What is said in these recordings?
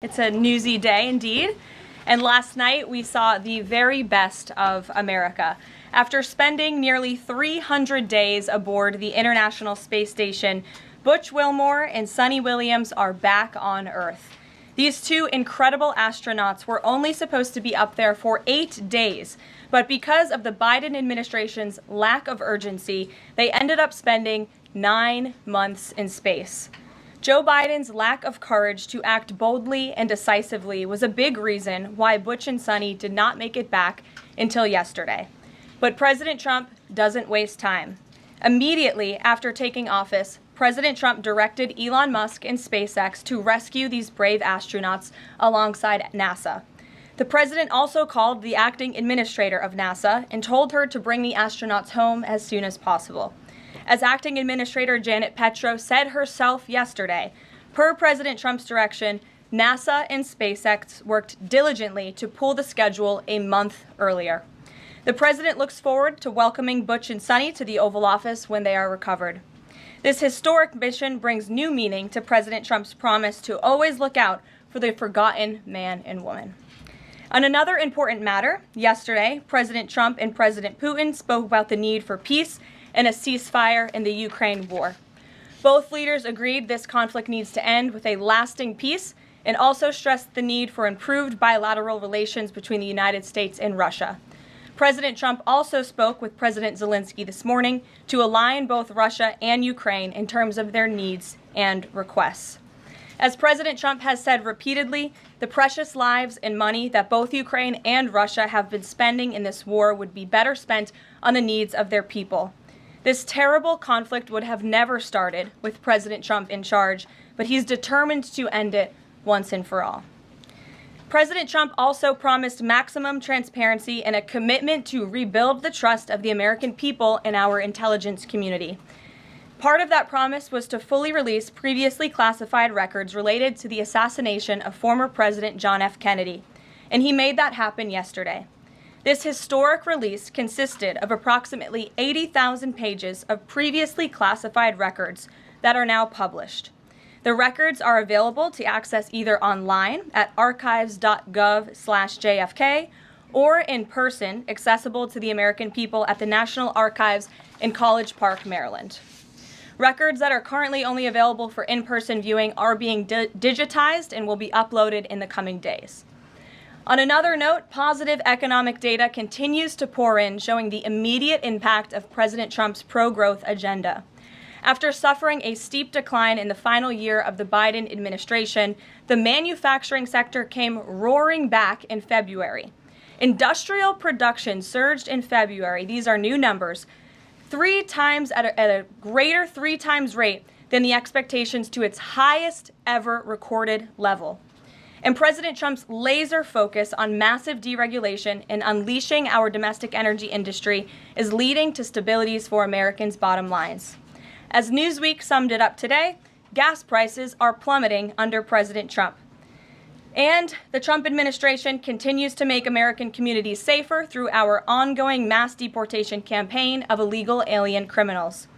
It's a newsy day indeed, and last night we saw the very best of America. After spending nearly 300 days aboard the International Space Station, Butch Wilmore and Suni Williams are back on Earth. These two incredible astronauts were only supposed to be up there for 8 days, but because of the Biden administration's lack of urgency, they ended up spending 9 months in space. Joe Biden's lack of courage to act boldly and decisively was a big reason why Butch and Suni did not make it back until yesterday. But President Trump doesn't waste time. Immediately after taking office, President Trump directed Elon Musk and SpaceX to rescue these brave astronauts alongside NASA. The president also called the acting administrator of NASA and told her to bring the astronauts home as soon as possible. As acting administrator Janet Petro said herself yesterday, per President Trump's direction, NASA and SpaceX worked diligently to pull the schedule a month earlier. The president looks forward to welcoming Butch and Suni to the Oval Office when they are recovered. This historic mission brings new meaning to President Trump's promise to always look out for the forgotten man and woman. On another important matter, yesterday, President Trump and President Putin spoke about the need for peace and a ceasefire in the Ukraine war. Both leaders agreed this conflict needs to end with a lasting peace and also stressed the need for improved bilateral relations between the United States and Russia. President Trump also spoke with President Zelensky this morning to align both Russia and Ukraine in terms of their needs and requests. As President Trump has said repeatedly, the precious lives and money that both Ukraine and Russia have been spending in this war would be better spent on the needs of their people. This terrible conflict would have never started with President Trump in charge, but he's determined to end it once and for all. President Trump also promised maximum transparency and a commitment to rebuild the trust of the American people in our intelligence community. Part of that promise was to fully release previously classified records related to the assassination of former President John F. Kennedy, and he made that happen yesterday. This historic release consisted of approximately 80,000 pages of previously classified records that are now published. The records are available to access either online at archives.gov/JFK or in person, accessible to the American people at the National Archives in College Park, Maryland. Records that are currently only available for in-person viewing are being digitized and will be uploaded in the coming days. On another note, positive economic data continues to pour in, showing the immediate impact of President Trump's pro-growth agenda. After suffering a steep decline in the final year of the Biden administration, the manufacturing sector came roaring back in February. Industrial production surged in February, these are new numbers, 3 times at a greater 3 times rate than the expectations to its highest ever recorded level. And President Trump's laser focus on massive deregulation and unleashing our domestic energy industry is leading to stabilities for Americans' bottom lines. As Newsweek summed it up today, gas prices are plummeting under President Trump. And the Trump administration continues to make American communities safer through our ongoing mass deportation campaign of illegal alien criminals.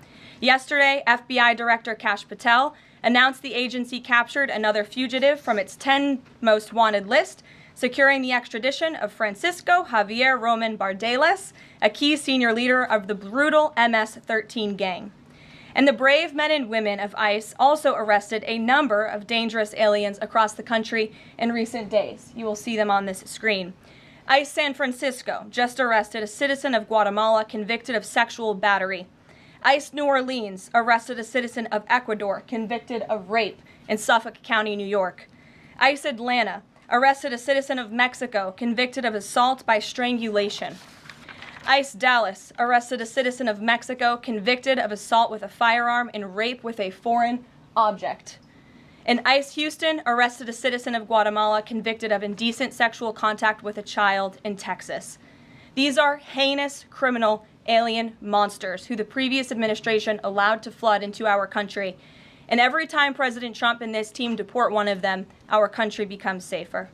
Yesterday, FBI Director Kash Patel announced the agency captured another fugitive from its 10 most wanted list, securing the extradition of Francisco Javier Roman Bardeles, a key senior leader of the brutal MS-13 gang. And the brave men and women of ICE also arrested a number of dangerous aliens across the country in recent days. You will see them on this screen. ICE San Francisco just arrested a citizen of Guatemala convicted of sexual battery. ICE New Orleans arrested a citizen of Ecuador convicted of rape in Suffolk County, New York. ICE Atlanta arrested a citizen of Mexico convicted of assault by strangulation. ICE Dallas arrested a citizen of Mexico convicted of assault with a firearm and rape with a foreign object. And ICE Houston arrested a citizen of Guatemala convicted of indecent sexual contact with a child in Texas. These are heinous criminal alien monsters who the previous administration allowed to flood into our country. And every time President Trump and this team deport one of them, our country becomes safer.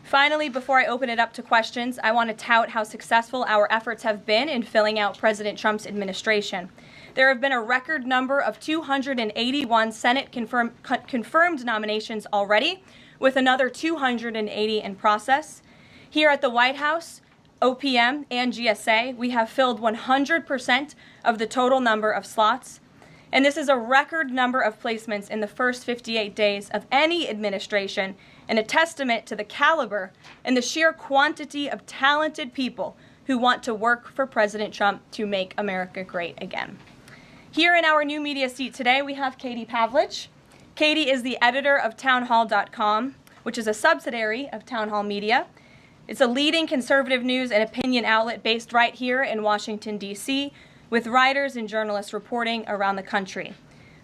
Finally, before I open it up to questions, I want to tout how successful our efforts have been in filling out President Trump's administration. There have been a record number of 281 Senate confirmed nominations already, with another 280 in process. Here at the White House, OPM and GSA, we have filled 100% of the total number of slots. And this is a record number of placements in the first 58 days of any administration, and a testament to the caliber and the sheer quantity of talented people who want to work for President Trump to make America great again. Here in our new media seat today, we have Katie Pavlich. Katie is the editor of townhall.com, which is a subsidiary of Town Hall Media. It's a leading conservative news and opinion outlet based right here in Washington, D.C., with writers and journalists reporting around the country.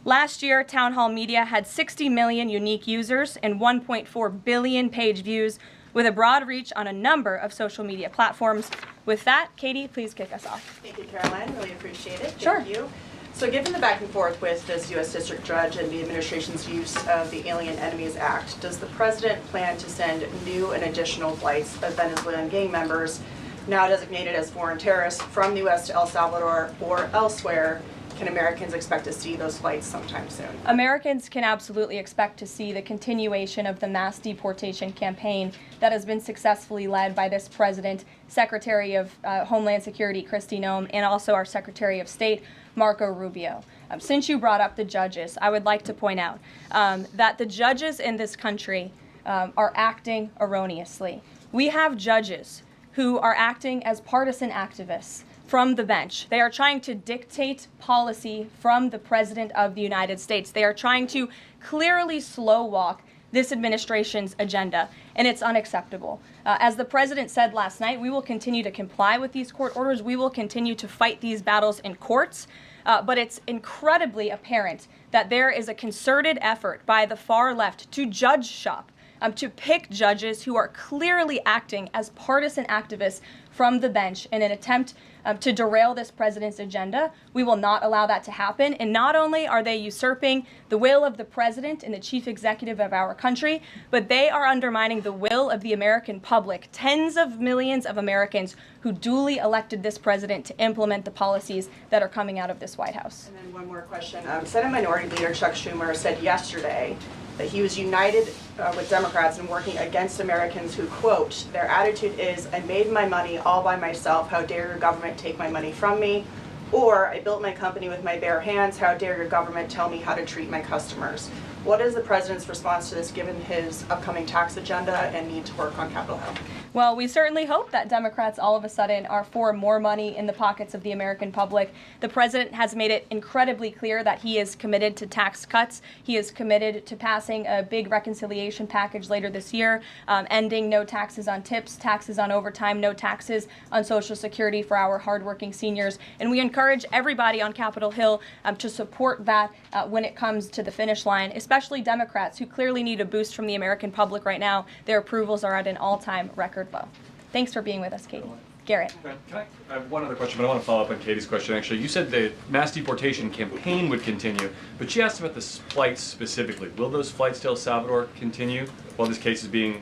Last year, Town Hall Media had 60 million unique users and 1.4 billion page views, with a broad reach on a number of social media platforms. With that, Katie, please kick us off. Thank you, Caroline. Really appreciate it. Sure. Thank you. So given the back and forth with this U.S. District Judge and the administration's use of the Alien Enemies Act, does the President plan to send new and additional flights of Venezuelan gang members, now designated as foreign terrorists, from the U.S. to El Salvador or elsewhere? Can Americans expect to see those flights sometime soon? Americans can absolutely expect to see the continuation of the mass deportation campaign that has been successfully led by this president, Secretary of Homeland Security Kristi Noem, and also our Secretary of State, Marco Rubio. Since you brought up the judges, I would like to point out that the judges in this country are acting erroneously. We have judges who are acting as partisan activists from the bench. They are trying to dictate policy from the President of the United States. They are trying to clearly slow walk this administration's agenda, and it's unacceptable. As the President said last night, we will continue to comply with these court orders. We will continue to fight these battles in courts, but it's incredibly apparent that there is a concerted effort by the far left to judge shop, to pick judges who are clearly acting as partisan activists from the bench in an attempt to derail this president's agenda. We will not allow that to happen. And not only are they usurping the will of the president and the chief executive of our country, but they are undermining the will of the American public, tens of millions of Americans who duly elected this president to implement the policies that are coming out of this White House. And then one more question. Senate Minority Leader Chuck Schumer said yesterday that he was united with Democrats in working against Americans who, quote, their attitude is, I made my money all by myself, how dare your government take my money from me? Or, I built my company with my bare hands, how dare your government tell me how to treat my customers? What is the president's response to this, given his upcoming tax agenda and need to work on Capitol Hill? Well, we certainly hope that Democrats all of a sudden are for more money in the pockets of the American public. The president has made it incredibly clear that he is committed to tax cuts. He is committed to passing a big reconciliation package later this year, ending no taxes on tips, taxes on overtime, no taxes on Social Security for our hardworking seniors. And we encourage everybody on Capitol Hill to support that when it comes to the finish line, especially Democrats who clearly need a boost from the American public right now. Their approvals are at an all-time record low. Thanks for being with us, Katie. Garrett. I have one other question, but I want to follow up on Katie's question. Actually, you said the mass deportation campaign would continue, but she asked about the flights specifically. Will those flights to El Salvador continue while this case is being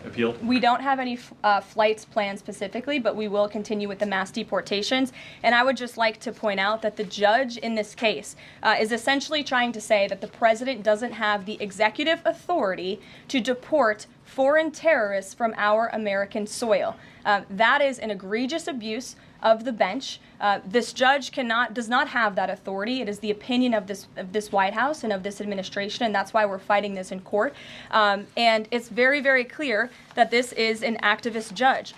appealed? We don't have any flights planned specifically, but we will continue with the mass deportations. And I would just like to point out that the judge in this case is essentially trying to say that the president doesn't have the executive authority to deport foreign terrorists from our American soil. That is an egregious abuse of the bench. This judge does not have that authority. It is the opinion of this White House and of this administration, and that's why we're fighting this in court. And it's very, very clear that this is an activist judge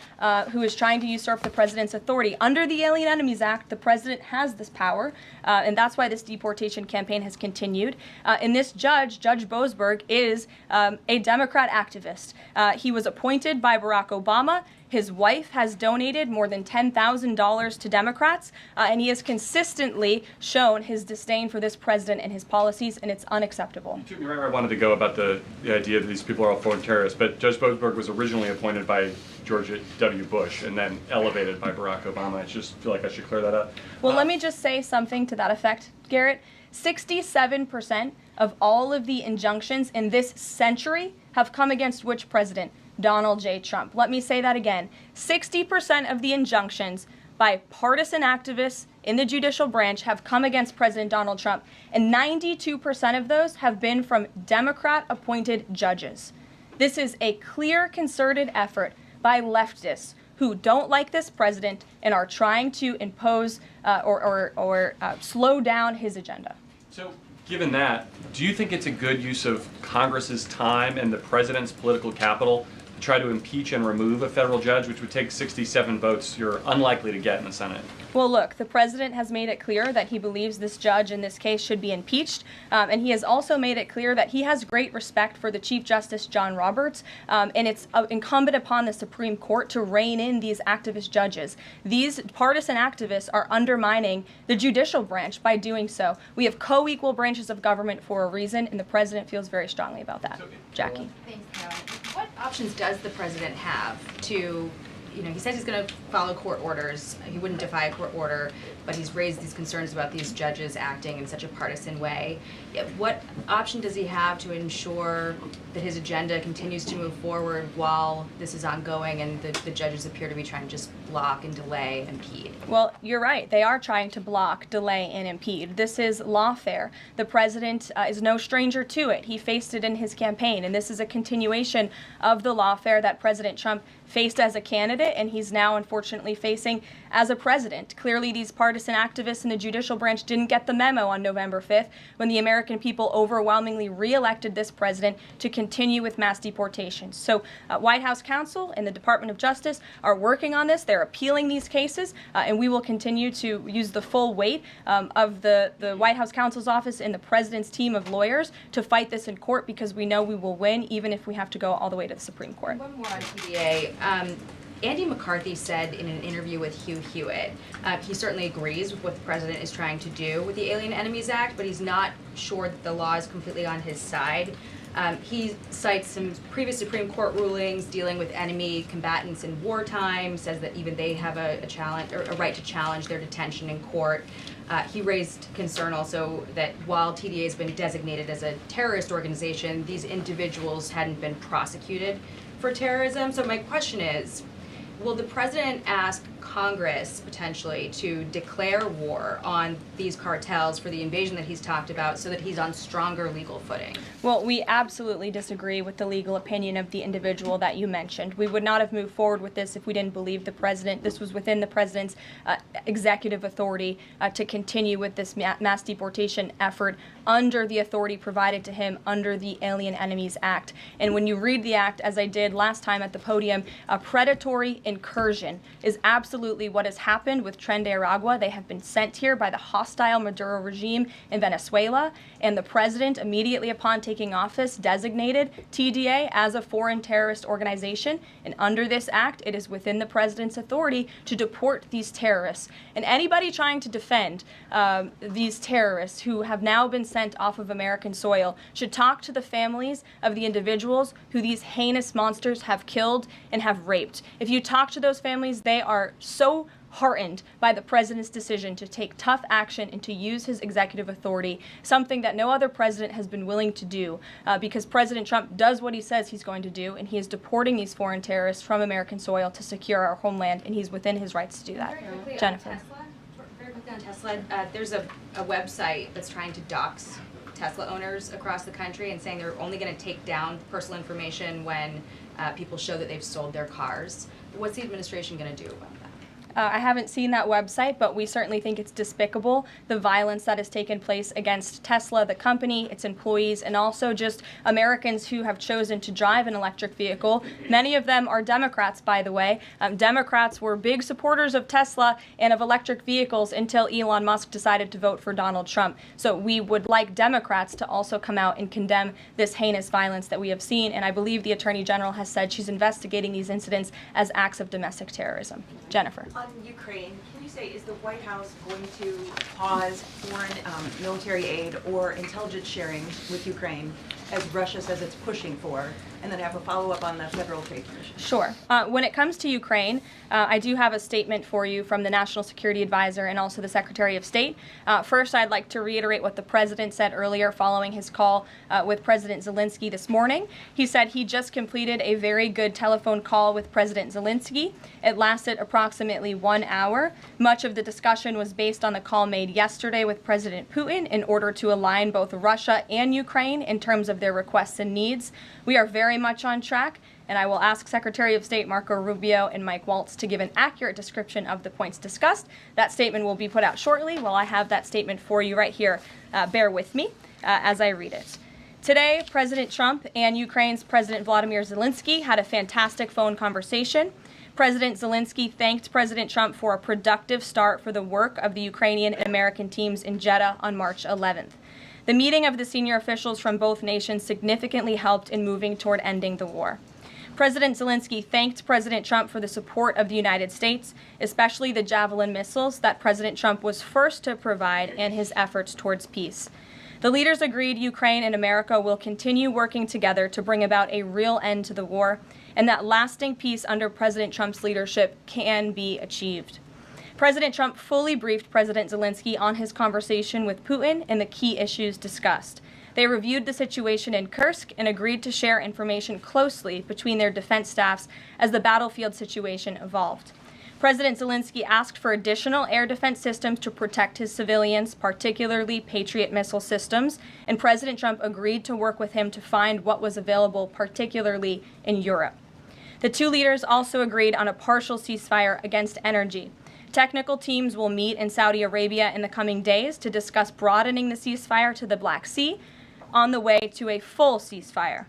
who is trying to usurp the president's authority. Under the Alien Enemies Act, the president has this power, and that's why this deportation campaign has continued. And this judge, Judge Boasberg, is a Democrat activist. He was appointed by Barack Obama. His wife has donated more than $10,000 to Democrats, and he has consistently shown his disdain for this president and his policies, and it's unacceptable. You took me right where I wanted to go about the idea that these people are all foreign terrorists, but Judge Boasberg was originally appointed by George W. Bush and then elevated by Barack Obama. I just feel like I should clear that up. Well, let me just say something to that effect, Garrett. 67% of all of the injunctions in this century have come against which president? Donald J. Trump. Let me say that again. 60% of the injunctions by partisan activists in the judicial branch have come against President Donald Trump, and 92% of those have been from Democrat-appointed judges. This is a clear, concerted effort by leftists who don't like this president and are trying to impose or slow down his agenda. So, given that, do you think it's a good use of Congress's time and the president's political capital to try to impeach and remove a federal judge, which would take 67 votes you're unlikely to get in the Senate? Well, look, the president has made it clear that he believes this judge in this case should be impeached, and he has also made it clear that he has great respect for the Chief Justice John Roberts, and it's incumbent upon the Supreme Court to rein in these activist judges. These partisan activists are undermining the judicial branch by doing so. We have co-equal branches of government for a reason, and the president feels very strongly about that. Jackie. Thanks, Caroline. What options does the president have to, he says he's going to follow court orders. He wouldn't defy a court order, but he's raised these concerns about these judges acting in such a partisan way. Yet what option does he have to ensure that his agenda continues to move forward while this is ongoing and the judges appear to be trying to just block and delay and impede? Well, you're right. They are trying to block, delay, and impede. This is lawfare. The president is no stranger to it. He faced it in his campaign, and this is a continuation of the lawfare that President Trump faced as a candidate, and he's now unfortunately facing as a president. Clearly, these partisan activists in the judicial branch didn't get the memo on November 5th when the American people overwhelmingly re-elected this president to continue with mass deportations. So White House counsel and the Department of Justice are working on this. They're appealing these cases, and we will continue to use the full weight of the White House counsel's office and the president's team of lawyers to fight this in court, because we know we will win even if we have to go all the way to the Supreme Court. One more on TDA. Andy McCarthy said in an interview with Hugh Hewitt, he certainly agrees with what the president is trying to do with the Alien Enemies Act, but he's not sure that the law is completely on his side. He cites some previous Supreme Court rulings dealing with enemy combatants in wartime, says that even they have a challenge or a right to challenge their detention in court. He raised concern also that while TDA has been designated as a terrorist organization, these individuals hadn't been prosecuted for terrorism. So my question is, will the president ask Congress potentially to declare war on these cartels for the invasion that he's talked about so that he's on stronger legal footing? Well, we absolutely disagree with the legal opinion of the individual that you mentioned. We would not have moved forward with this if we didn't believe the president. This was within the president's executive authority to continue with this mass deportation effort under the authority provided to him under the Alien Enemies Act. And when you read the act, as I did last time at the podium, a predatory incursion is absolutely what has happened with Tren de Aragua. They have been sent here by the hostile Maduro regime in Venezuela, and the president, immediately upon taking office, designated TDA as a foreign terrorist organization. And under this act, it is within the president's authority to deport these terrorists. And anybody trying to defend these terrorists who have now been sent off of American soil should talk to the families of the individuals who these heinous monsters have killed and have raped. If you talk to those families, they are so heartened by the president's decision to take tough action and to use his executive authority, something that no other president has been willing to do, because President Trump does what he says he's going to do, and he is deporting these foreign terrorists from American soil to secure our homeland, and he's within his rights to do that. Very quickly Jennifer. on Tesla, very quickly on Tesla, there's a website that's trying to dox Tesla owners across the country and saying they're only going to take down personal information when people show that they've sold their cars. What's the administration going to do about that? I haven't seen that website, but we certainly think it's despicable, the violence that has taken place against Tesla, the company, its employees, and also just Americans who have chosen to drive an electric vehicle. Many of them are Democrats, by the way. Democrats were big supporters of Tesla and of electric vehicles until Elon Musk decided to vote for Donald Trump. So we would like Democrats to also come out and condemn this heinous violence that we have seen, and I believe the Attorney General has said she's investigating these incidents as acts of domestic terrorism. Jennifer. On Ukraine, can you say, is the White House going to pause foreign military aid or intelligence sharing with Ukraine, as Russia says it's pushing for, and then have a follow-up on the Federal Trade Commission? Sure. When it comes to Ukraine, I do have a statement for you from the National Security Advisor and also the Secretary of State. First, I'd like to reiterate what the President said earlier following his call with President Zelensky this morning. He said he just completed a very good telephone call with President Zelensky. It lasted approximately 1 hour. Much of the discussion was based on the call made yesterday with President Putin in order to align both Russia and Ukraine in terms of their requests and needs. We are very very much on track, and I will ask Secretary of State Marco Rubio and Mike Waltz to give an accurate description of the points discussed. That statement will be put out shortly. Well, I have that statement for you right here. Bear with me as I read it. Today, President Trump and Ukraine's President Volodymyr Zelensky had a fantastic phone conversation. President Zelensky thanked President Trump for a productive start for the work of the Ukrainian and American teams in Jeddah on March 11th. The meeting of the senior officials from both nations significantly helped in moving toward ending the war. President Zelensky thanked President Trump for the support of the United States, especially the Javelin missiles that President Trump was first to provide and his efforts towards peace. The leaders agreed Ukraine and America will continue working together to bring about a real end to the war, and that lasting peace under President Trump's leadership can be achieved. President Trump fully briefed President Zelensky on his conversation with Putin and the key issues discussed. They reviewed the situation in Kursk and agreed to share information closely between their defense staffs as the battlefield situation evolved. President Zelensky asked for additional air defense systems to protect his civilians, particularly Patriot missile systems, and President Trump agreed to work with him to find what was available, particularly in Europe. The two leaders also agreed on a partial ceasefire against energy. Technical teams will meet in Saudi Arabia in the coming days to discuss broadening the ceasefire to the Black Sea on the way to a full ceasefire.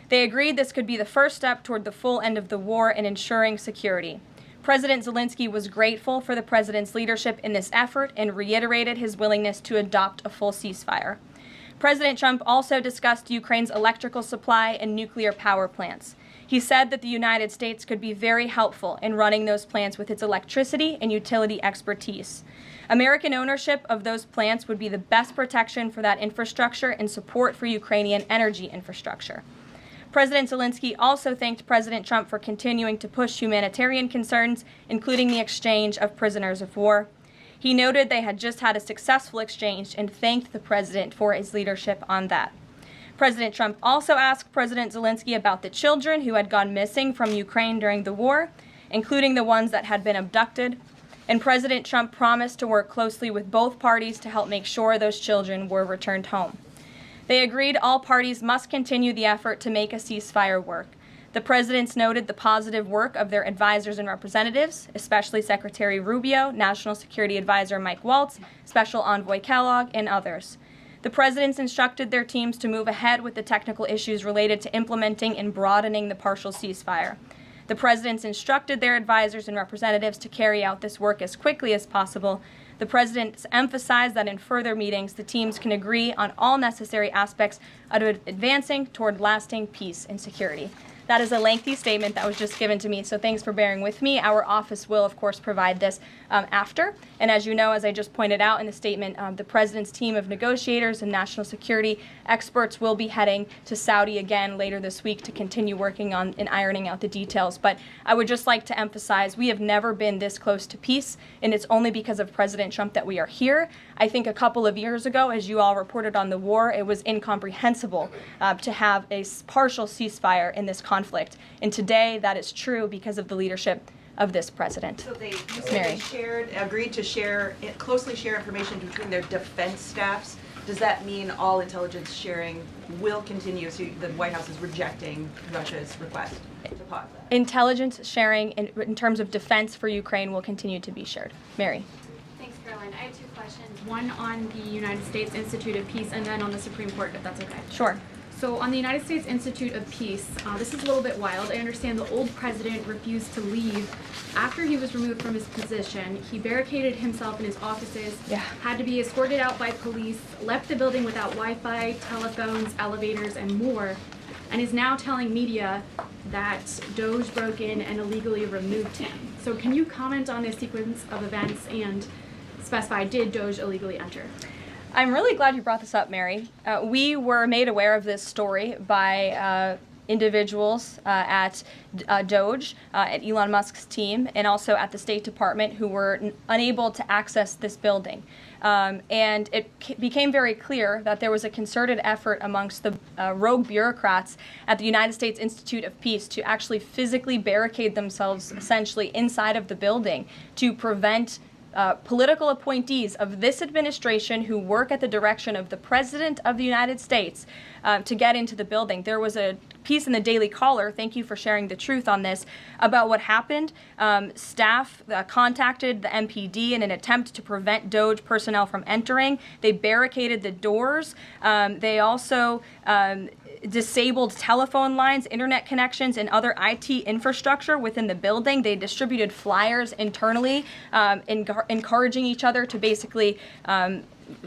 They agreed this could be the first step toward the full end of the war and ensuring security. President Zelensky was grateful for the president's leadership in this effort and reiterated his willingness to adopt a full ceasefire. President Trump also discussed Ukraine's electrical supply and nuclear power plants. He said that the United States could be very helpful in running those plants with its electricity and utility expertise. American ownership of those plants would be the best protection for that infrastructure and support for Ukrainian energy infrastructure. President Zelensky also thanked President Trump for continuing to push humanitarian concerns, including the exchange of prisoners of war. He noted they had just had a successful exchange and thanked the president for his leadership on that. President Trump also asked President Zelensky about the children who had gone missing from Ukraine during the war, including the ones that had been abducted. And President Trump promised to work closely with both parties to help make sure those children were returned home. They agreed all parties must continue the effort to make a ceasefire work. The presidents noted the positive work of their advisors and representatives, especially Secretary Rubio, National Security Advisor Mike Waltz, Special Envoy Kellogg, and others. The presidents instructed their teams to move ahead with the technical issues related to implementing and broadening the partial ceasefire. The presidents instructed their advisors and representatives to carry out this work as quickly as possible. The presidents emphasized that in further meetings, the teams can agree on all necessary aspects of advancing toward lasting peace and security. That is a lengthy statement that was just given to me, so thanks for bearing with me. Our office will, of course, provide this after. And as you know, as I just pointed out in the statement, the president's team of negotiators and national security experts will be heading to Saudi again later this week to continue working on and ironing out the details. But I would just like to emphasize we have never been this close to peace, and it's only because of President Trump that we are here. I think a couple of years ago, as you all reported on the war, it was incomprehensible to have a partial ceasefire in this conflict. And today, that is true because of the leadership of this president. So you said Mary. they agreed to closely share information between their defense staffs. Does that mean all intelligence sharing will continue? So the White House is rejecting Russia's request to pause that? Intelligence sharing in terms of defense for Ukraine will continue to be shared. Mary. Thanks, Caroline. I have two questions. One on the United States Institute of Peace and then on the Supreme Court, if that's okay. Sure. So on the United States Institute of Peace, this is a little bit wild. I understand the old president refused to leave after he was removed from his position. He barricaded himself in his offices, had to be escorted out by police, left the building without Wi-Fi, telephones, elevators, and more, and is now telling media that Doge broke in and illegally removed him. So can you comment on this sequence of events and specify, did Doge illegally enter? I'm really glad you brought this up, Mary. We were made aware of this story by individuals at Doge, at Elon Musk's team, and also at the State Department who were unable to access this building. And it became very clear that there was a concerted effort amongst the rogue bureaucrats at the United States Institute of Peace to actually physically barricade themselves essentially inside of the building to prevent political appointees of this administration who work at the direction of the President of the United States to get into the building. There was a piece in the Daily Caller, thank you for sharing the truth on this, about what happened. Staff contacted the MPD in an attempt to prevent DOJ personnel from entering. They barricaded the doors. They also disabled telephone lines, internet connections, and other IT infrastructure within the building. They distributed flyers internally, encouraging each other to basically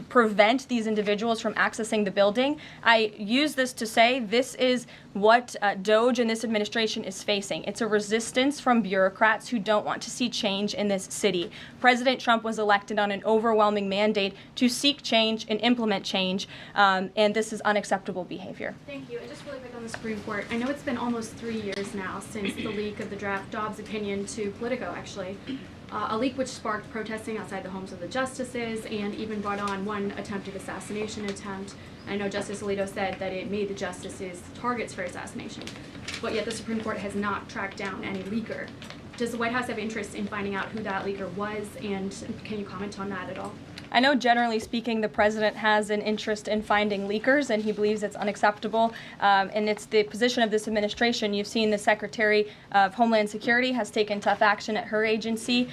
prevent these individuals from accessing the building. I use this to say this is what DOJ and this administration is facing. It's a resistance from bureaucrats who don't want to see change in this city. President Trump was elected on an overwhelming mandate to seek change and implement change, and this is unacceptable behavior. Thank you. And just really quick on the Supreme Court, I know it's been almost 3 years now since the leak of the draft Dobbs opinion to Politico, actually. A leak which sparked protesting outside the homes of the justices and even brought on one attempted assassination attempt. I know Justice Alito said that it made the justices targets for assassination, but yet the Supreme Court has not tracked down any leaker. Does the White House have interest in finding out who that leaker was, and can you comment on that at all? I know generally speaking the president has an interest in finding leakers and he believes it's unacceptable, and it's the position of this administration. You've seen the Secretary of Homeland Security has taken tough action at her agency.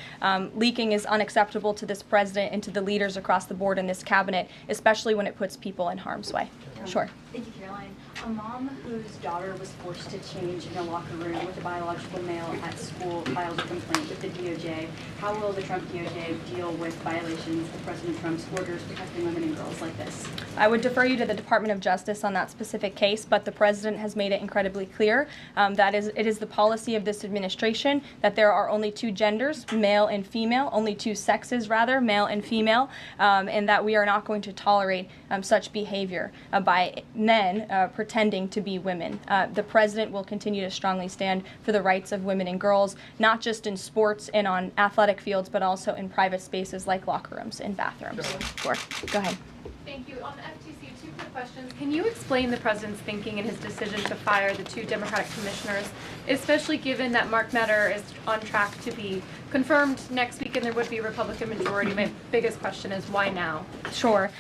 Leaking is unacceptable to this president and to the leaders across the board in this cabinet, especially when it puts people in harm's way. Sure. Thank you, Caroline. A mom whose daughter was forced to change in a locker room with a biological male at school files a complaint with the DOJ. How will the Trump DOJ deal with violations of President Trump's orders protecting women and girls like this? I would defer you to the Department of Justice on that specific case, but the president has made it incredibly clear that it is the policy of this administration that there are only two genders, male and female, only two sexes rather, male and female, and that we are not going to tolerate such behavior by men pretending to be women. The president will continue to strongly stand for the rights of women and girls, not just in sports and on athletic fields, but also in private spaces like locker rooms and bathrooms. Sure. Go ahead. Thank you. On the FTC, two quick questions. Can you explain the president's thinking in his decision to fire the two Democratic commissioners, especially given that Mark Meadow is on track to be confirmed next week and there would be a Republican majority? My biggest question is why now? Sure.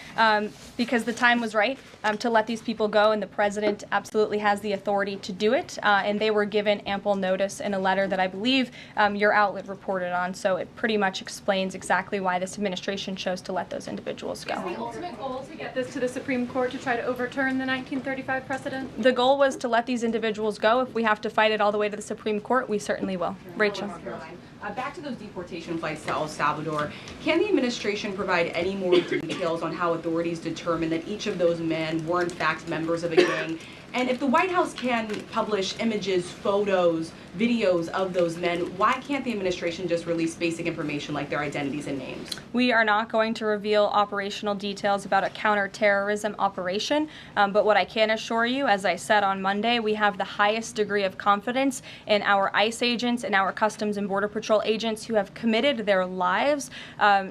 Because the time was right to let these people go, and the president absolutely has the authority to do it. And they were given ample notice in a letter that I believe your outlet reported on. So it pretty much explains exactly why this administration chose to let those individuals go. Is the ultimate goal to get this to the Supreme Court to try to overturn the 1935 precedent? The goal was to let these individuals go. If we have to fight it all the way to the Supreme Court, we certainly will. Rachel. Back to those deportation flights to El Salvador, can the administration provide any more details on how authorities determined that each of those men were in fact members of a gang? And if the White House can publish images, photos, videos of those men, why can't the administration just release basic information like their identities and names? We are not going to reveal operational details about a counterterrorism operation, but what I can assure you, as I said on Monday, we have the highest degree of confidence in our ICE agents and our Customs and Border Patrol agents who have committed their lives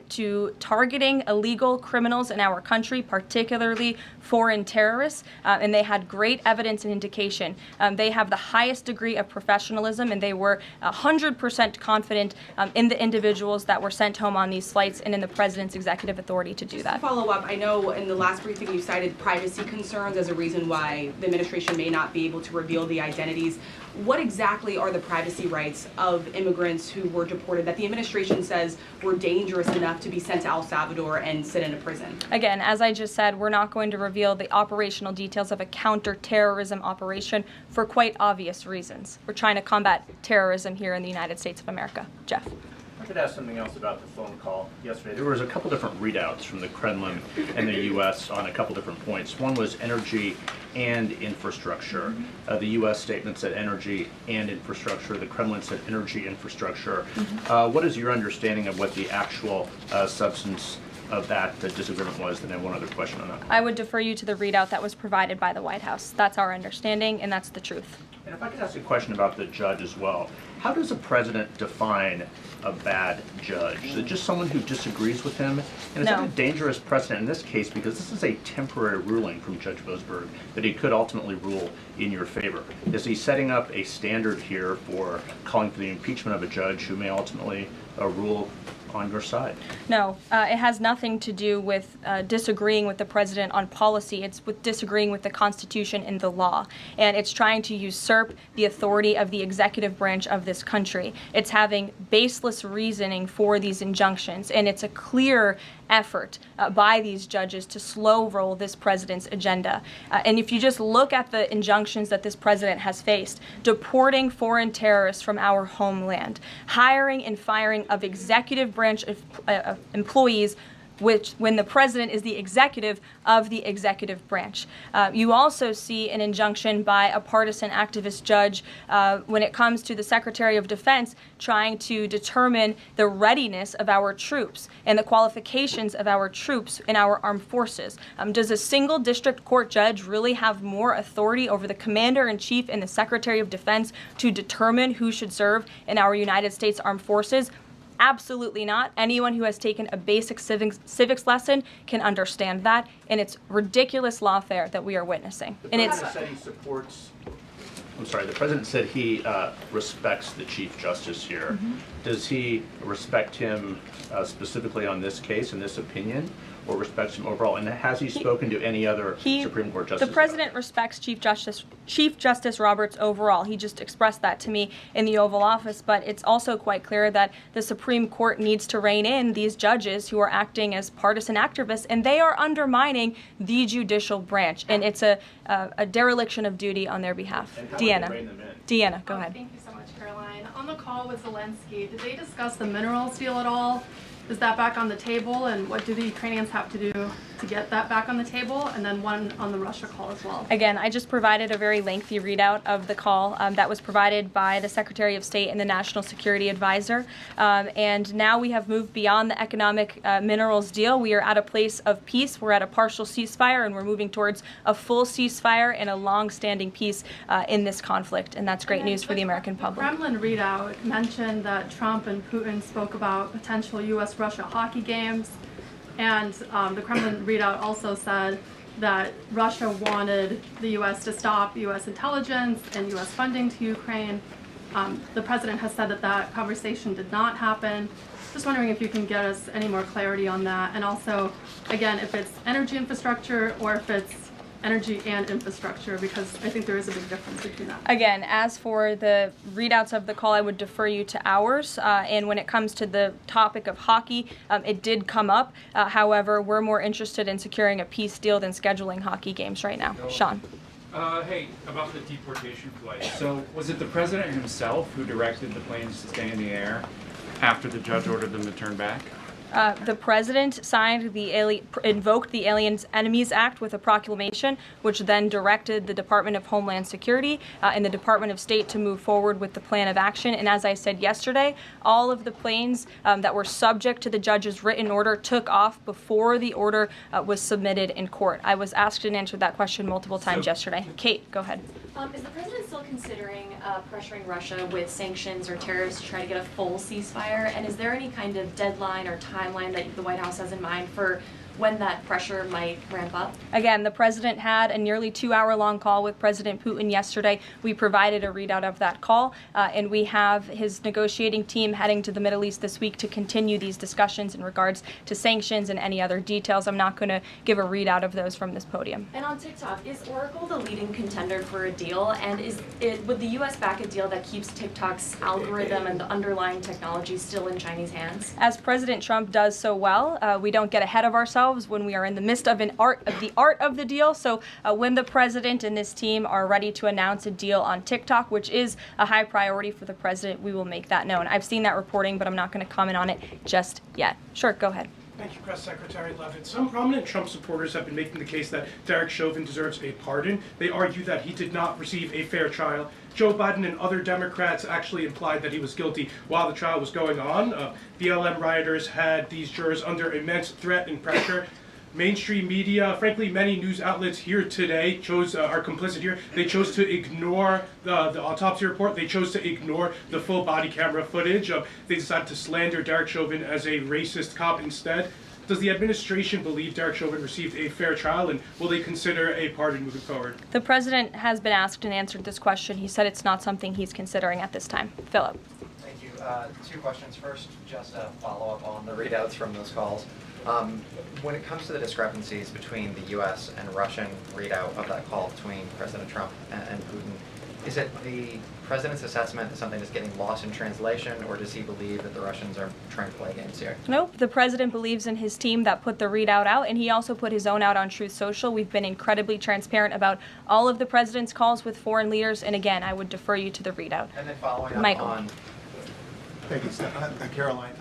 to targeting illegal criminals in our country, particularly foreign terrorists, and they had great evidence and indication. They have the highest degree of professionalism, and they were 100% confident in the individuals that were sent home on these flights and in the president's executive authority to do that. To follow up, I know in the last briefing you cited privacy concerns as a reason why the administration may not be able to reveal the identities. What exactly are the privacy rights of immigrants who were deported that the administration says were dangerous enough to be sent to El Salvador and sit in a prison? Again, as I just said, we're not going to reveal the operational details of a counterterrorism operation for quite obvious reasons. We're trying to combat terrorism here in the United States of America. Jeff. I could ask something else about the phone call yesterday. There was a couple different readouts from the Kremlin and the U.S. on a couple different points. One was energy and infrastructure. The U.S. statement said energy and infrastructure. The Kremlin said energy infrastructure. What is your understanding of what the actual substance of that disagreement was? Then I have one other question on that. I would defer you to the readout that was provided by the White House. That's our understanding, and that's the truth. And if I could ask a question about the judge as well. How does a president define a bad judge? Is it just someone who disagrees with him? And is that a dangerous precedent in this case, because this is a temporary ruling from Judge Boasberg that he could ultimately rule in your favor? Is he setting up a standard here for calling for the impeachment of a judge who may ultimately rule on your side? No, it has nothing to do with disagreeing with the president on policy. It's with disagreeing with the Constitution and the law. And it's trying to usurp the authority of the executive branch of this country. It's having baseless reasoning for these injunctions. And it's a clear effort by these judges to slow roll this president's agenda. And if you just look at the injunctions that this president has faced, deporting foreign terrorists from our homeland, hiring and firing of executive branch of employees, which when the president is the executive of the executive branch. You also see an injunction by a partisan activist judge when it comes to the Secretary of Defense trying to determine the readiness of our troops and the qualifications of our troops in our armed forces. Does a single district court judge really have more authority over the Commander-in-Chief and the Secretary of Defense to determine who should serve in our United States Armed Forces? Absolutely not. Anyone who has taken a basic civics lesson can understand that, and it's ridiculous lawfare that we are witnessing. The president said he supports. I'm sorry. The president said he respects the Chief Justice here. Mm-hmm. Does he respect him specifically on this case and this opinion, or respects him overall? And has he spoken to any other Supreme Court justices? The president respects Chief Justice Roberts overall. He just expressed that to me in the Oval Office, but it's also quite clear that the Supreme Court needs to rein in these judges who are acting as partisan activists, and they are undermining the judicial branch, and it's a dereliction of duty on their behalf. Deanna, go ahead. Thank you so much, Caroline. On the call with Zelensky, did they discuss the minerals deal at all? Is that back on the table, and what do the Ukrainians have to do to get that back on the table? And then one on the Russia call as well. Again, I just provided a very lengthy readout of the call that was provided by the Secretary of State and the National Security Advisor. And now we have moved beyond the economic minerals deal. We are at a place of peace. We're at a partial ceasefire, and we're moving towards a full ceasefire and a long-standing peace in this conflict. And that's great news for the American public. The Kremlin readout mentioned that Trump and Putin spoke about potential U.S.-Russia hockey games. And the Kremlin readout also said that Russia wanted the U.S. to stop U.S. intelligence and U.S. funding to Ukraine. The president has said that that conversation did not happen. Just wondering if you can get us any more clarity on that. And also, again, if it's energy infrastructure or if it's energy and infrastructure, because I think there is a big difference between that. Again, as for the readouts of the call, I would defer you to ours. And when it comes to the topic of hockey, it did come up. However, we're more interested in securing a peace deal than scheduling hockey games right now. Sean. Hey, about the deportation flight. So was it the president himself who directed the planes to stay in the air after the judge ordered them to turn back? The president signed invoked the Aliens Enemies Act with a proclamation, which then directed the Department of Homeland Security and the Department of State to move forward with the plan of action. And as I said yesterday, all of the planes that were subject to the judge's written order took off before the order was submitted in court. I was asked and answered that question multiple times yesterday. Kate, go ahead. Is the president still considering pressuring Russia with sanctions or tariffs to try to get a full ceasefire? And is there any kind of deadline or timeline that the White House has in mind for when that pressure might ramp up? Again, the president had a nearly 2-hour-long call with President Putin yesterday. We provided a readout of that call, and we have his negotiating team heading to the Middle East this week to continue these discussions in regards to sanctions and any other details. I'm not going to give a readout of those from this podium. And on TikTok, is Oracle the leading contender for a deal? And would the U.S. back a deal that keeps TikTok's algorithm and the underlying technology still in Chinese hands? As President Trump does so well, we don't get ahead of ourselves when we are in the midst of the art of the deal. So when the president and this team are ready to announce a deal on TikTok, which is a high priority for the president, we will make that known. I've seen that reporting, but I'm not going to comment on it just yet. Sure, go ahead. Thank you, Press Secretary Leavitt. Some prominent Trump supporters have been making the case that Derek Chauvin deserves a pardon. They argue that he did not receive a fair trial. Joe Biden and other Democrats actually implied that he was guilty while the trial was going on. BLM rioters had these jurors under immense threat and pressure. Mainstream media, frankly, many news outlets here today are complicit here. They chose to ignore the autopsy report. They chose to ignore the full body camera footage. They decided to slander Derek Chauvin as a racist cop instead. Does the administration believe Derek Chauvin received a fair trial, and will they consider a pardon moving forward? The president has been asked and answered this question. He said it's not something he's considering at this time. Philip. Thank you. Two questions. First, just a follow-up on the readouts from those calls. When it comes to the discrepancies between the U.S. and Russian readout of that call between President Trump and Putin, is it the president's assessment that something is getting lost in translation, or does he believe that the Russians are trying to play games here? Nope. The president believes in his team that put the readout out, and he also put his own out on Truth Social. We've been incredibly transparent about all of the president's calls with foreign leaders, and again, I would defer you to the readout. And then following up Michael. on... Thank you, Caroline.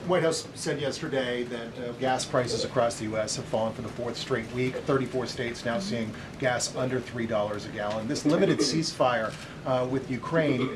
White House said yesterday that gas prices across the U.S. have fallen for the fourth straight week. 34 states now seeing gas under $3 a gallon. This limited ceasefire with Ukraine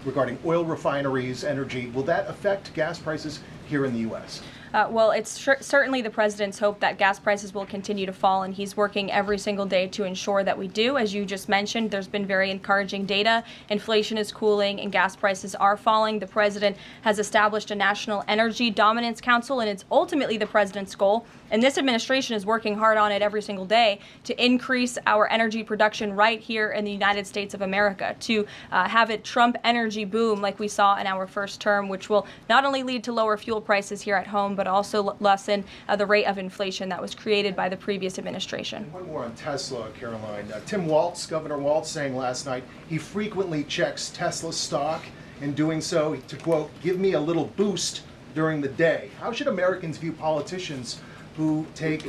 regarding oil refineries, energy, will that affect gas prices here in the U.S.? Well, it's certainly the president's hope that gas prices will continue to fall, and he's working every single day to ensure that we do. As you just mentioned, there's been very encouraging data. Inflation is cooling and gas prices are falling. The president has established a National Energy Dominance Council, and it's ultimately the president's goal. And this administration is working hard on it every single day to increase our energy production right here in the United States of America, to have it Trump energy boom like we saw in our first term, which will not only lead to lower fuel prices here at home, but also lessen the rate of inflation that was created by the previous administration. And one more on Tesla, Caroline. Tim Walz, Governor Walz, saying last night he frequently checks Tesla stock, in doing so to, quote, give me a little boost during the day. How should Americans view politicians who take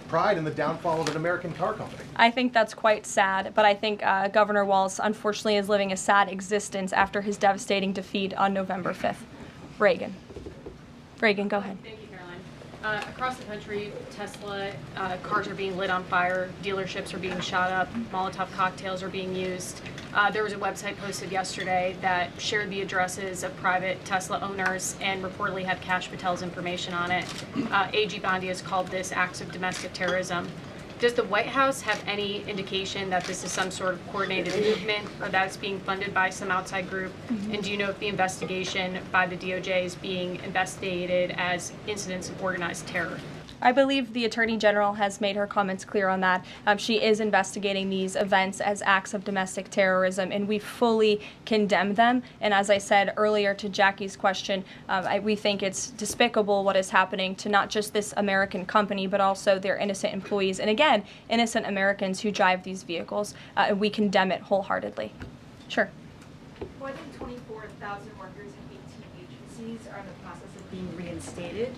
pride in the downfall of an American car company? I think that's quite sad, but I think Governor Walz unfortunately is living a sad existence after his devastating defeat on November 5th. Reagan, go ahead. Thank you, Caroline. Across the country, Tesla cars are being lit on fire, dealerships are being shot up, Molotov cocktails are being used. There was a website posted yesterday that shared the addresses of private Tesla owners and reportedly had Kash Patel's information on it. A.G. Bondi has called this acts of domestic terrorism. Does the White House have any indication that this is some sort of coordinated movement or that it's being funded by some outside group? And do you know if the investigation by the DOJ is being investigated as incidents of organized terror? I believe the Attorney General has made her comments clear on that. She is investigating these events as acts of domestic terrorism, and we fully condemn them. And as I said earlier to Jackie's question, we think it's despicable what is happening to not just this American company, but also their innocent employees. And again, innocent Americans who drive these vehicles. We condemn it wholeheartedly. Sure. More than 24,000 workers in 18 agencies are in the process of being reinstated.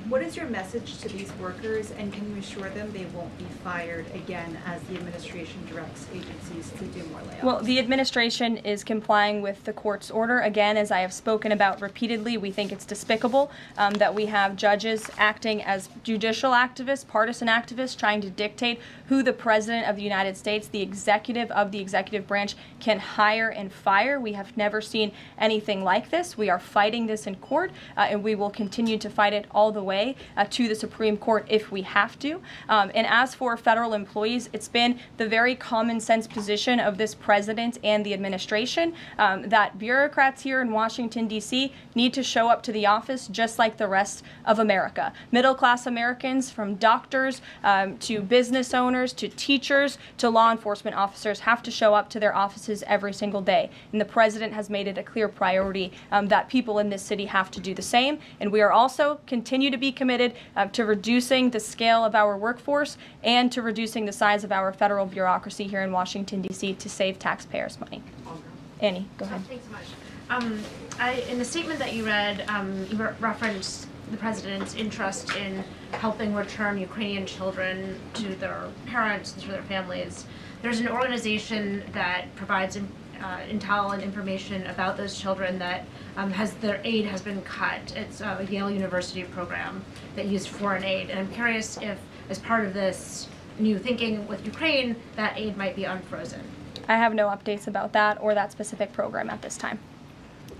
What is your message to these workers, and can you assure them they won't be fired again as the administration directs agencies to do more layoffs? Well, the administration is complying with the court's order. Again, as I have spoken about repeatedly, we think it's despicable that we have judges acting as judicial activists, partisan activists, trying to dictate who the president of the United States, the executive of the executive branch, can hire and fire. We have never seen anything like this. We are fighting this in court, and we will continue to fight it all the way to the Supreme Court if we have to. And as for federal employees, it's been the very common sense position of this president and the administration that bureaucrats here in Washington, D.C. need to show up to the office just like the rest of America. Middle-class Americans, from doctors to business owners to teachers to law enforcement officers, have to show up to their offices every single day. And the president has made it a clear priority that people in this city have to do the same. And we are also continue to be committed to reducing the scale of our workforce and to reducing the size of our federal bureaucracy here in Washington, D.C. to save taxpayers' money. Annie, go ahead. Thanks so much. In the statement that you read, you referenced the president's interest in helping return Ukrainian children to their parents and to their families. There's an organization that provides intel and information about those children that their aid has been cut. It's a Yale University program that used foreign aid. And I'm curious if, as part of this new thinking with Ukraine, that aid might be unfrozen. I have no updates about that or that specific program at this time.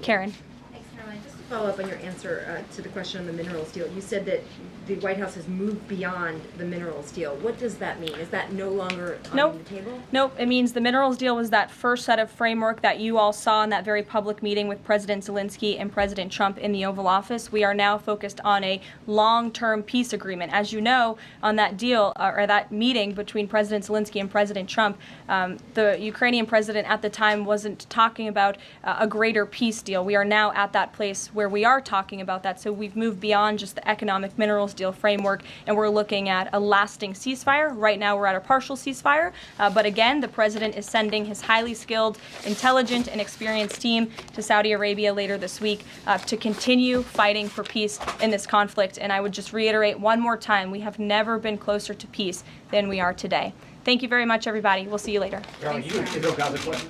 Karen. Thanks, Caroline. Just a follow up on your answer to the question on the minerals deal. You said that the White House has moved beyond the minerals deal. What does that mean? Is that no longer on the table? Nope. It means the minerals deal was that first set of framework that you all saw in that very public meeting with President Zelensky and President Trump in the Oval Office. We are now focused on a long-term peace agreement. As you know, on that deal, or that meeting between President Zelensky and President Trump, the Ukrainian president at the time wasn't talking about a greater peace deal. We are now at that place where we are talking about that. So we've moved beyond just the economic minerals deal framework, and we're looking at a lasting ceasefire. Right now we're at a partial ceasefire, but again, the president is sending his highly skilled, intelligent, and experienced team to Saudi Arabia later this week to continue fighting for peace in this conflict. And I would just reiterate one more time, we have never been closer to peace than we are today. Thank you very much, everybody. We'll see you later. Caroline, you Israel Gaza question?